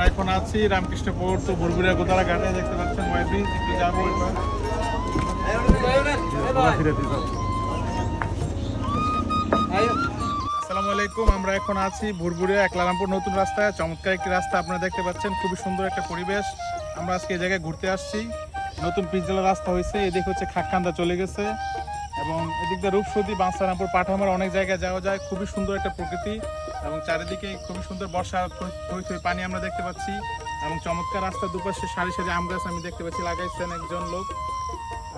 এখন আছি রামকৃষ্ণপুর তো বুড়বুড়িয়া গোদারা ঘাটে দেখতে পাচ্ছেন ওয়াইব্রিজ একটু যাবো এবার। আসসালামু আলাইকুম, আমরা এখন আছি ভুরভুরিয়া একলারামপুর নতুন রাস্তায়। চমৎকার একটি রাস্তা আপনারা দেখতে পাচ্ছেন, খুবই সুন্দর একটা পরিবেশ। আমরা আজকে এই জায়গায় ঘুরতে আসছি। নতুন পিচঢালা রাস্তা হয়েছে, এদিক হচ্ছে খাক্কান্দা চলে গেছে এবং এদিক দিয়ে রূপসতী, বাঁশরামপুর, পাঠামার অনেক জায়গায় যাওয়া যায়। খুবই সুন্দর একটা প্রকৃতি এবং চারিদিকে খুবই সুন্দর বর্ষা থই থই পানি আমরা দেখতে পাচ্ছি এবং চমৎকার রাস্তার দুপাশে সারি সারি আম গাছ আমি দেখতে পাচ্ছি লাগাইছেন একজন লোক।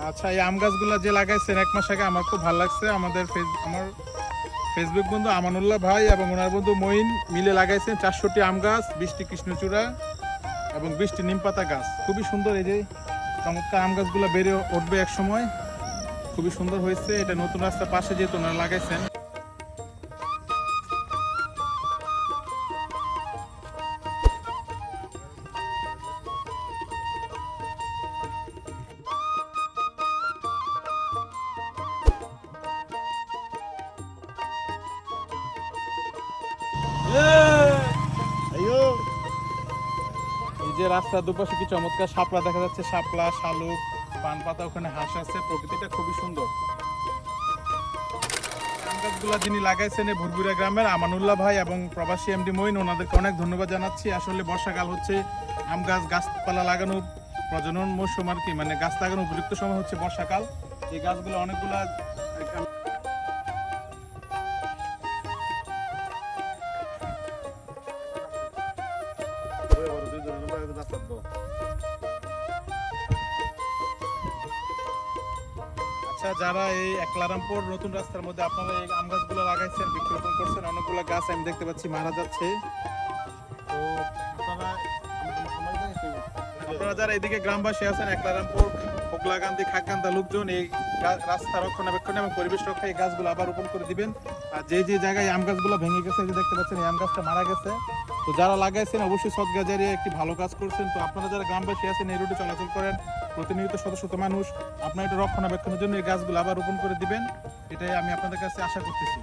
আচ্ছা, এই আম গাছগুলো যে লাগাইছেন 1 মাস আগে, আমার খুব ভালো লাগছে। আমার ফেসবুক বন্ধু আমানুল্লাহ ভাই এবং ওনার বন্ধু মঈন মিলে লাগাইছেন 400টি আম গাছ, 20টি কৃষ্ণচূড়া এবং 20টি নিমপাতা গাছ। খুবই সুন্দর, এই যে চমৎকার আম গাছগুলো বেড়ে উঠবে এক সময়। খুবই সুন্দর হয়েছে, এটা নতুন রাস্তার পাশে যেহেতু ওনারা লাগাইছেন। এই যে রাস্তার দুপাশে কি চমৎকার শাপলা দেখা যাচ্ছে, শাপলা, শালুক, পান পাতা, ওখানে হাঁস আছে। প্রকৃতিটা খুবই সুন্দর। আম গাছগুলা যিনি লাগাইছেন এই ভুরভুরিয়া গ্রামের আমানুল্লাহ ভাই এবং প্রবাসী এমডি মঈন, ওনাদেরকে অনেক ধন্যবাদ জানাচ্ছি। আসলে বর্ষাকাল হচ্ছে আম গাছ গাছপালা লাগানোর প্রজনন মৌসুম আর কি, মানে গাছ লাগানোর উপযুক্ত সময় হচ্ছে বর্ষাকাল। এই গাছগুলো অনেকগুলা আচ্ছা, যারা এই একলারামপুর নতুন রাস্তার মধ্যে আপনারা এই আম গাছগুলো লাগাইছেন, বৃক্ষরোপণ করছেন, অনেকগুলো গাছ আমি দেখতে পাচ্ছি মারা যাচ্ছে। তো আপনারা যারা এদিকে গ্রামবাসী আছেন, একলারামপুর, হোগলাকান্দি, খাক্কান্দা লোকজন, এই রাস্তা রক্ষণাবেক্ষণ এবং পরিবেশ রক্ষা এই গাছগুলো আবার রোপণ করে দিবেন। আর যে যে জায়গায় আম গাছগুলো ভেঙে গেছে, যে দেখতে পাচ্ছেন এই আম গাছটা মারা গেছে, তো যারা লাগাইছেন অবশ্যই সদকা জারিয়া একটি ভালো কাজ করছেন। তো আপনারা যারা গ্রামবাসী আছেন, এই রোডে চলাচল করেন, প্রতিনিয়ত শত শত মানুষ, আপনারা এটা রক্ষণাবেক্ষণের জন্য এই গাছগুলো আবার রোপণ করে দিবেন, এটাই আমি আপনাদের কাছে আশা করতেছি।